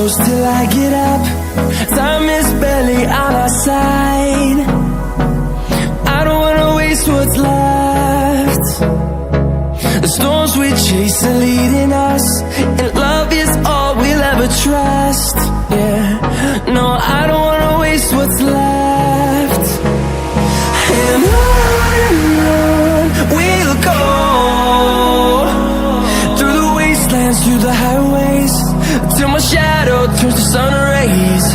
close till I get up. Time is barely on our side. I don't wanna waste what's left. The storms we chase are leading us, and love is all we'll ever trust. Yeah, no, I don't wanna waste what's left. And on we'll go, through the wastelands, through the highways, till my shadow turns to sun rays.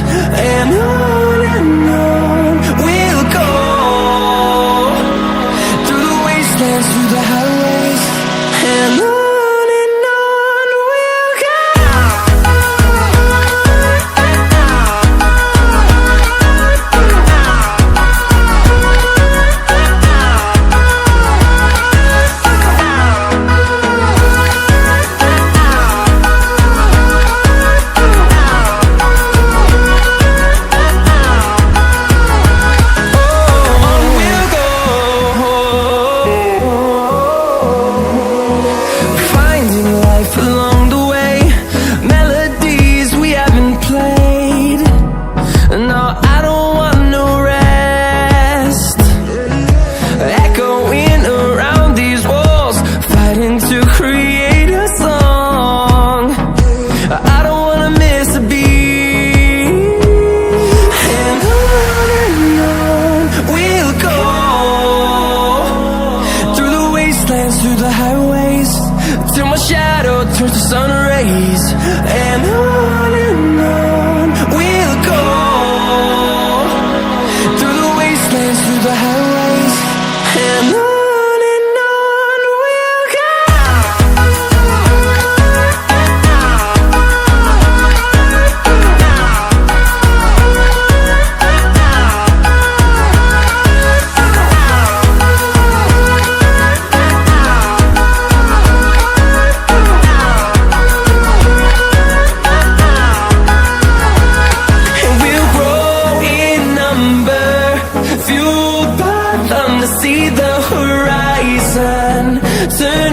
And on we'll go, through the wastelands, through the highways, and on we'll go. Through the highways, till my shadow turns to sun rays. And on we'll go, through the wastelands, through the highways, and on we'll go. See the horizon turn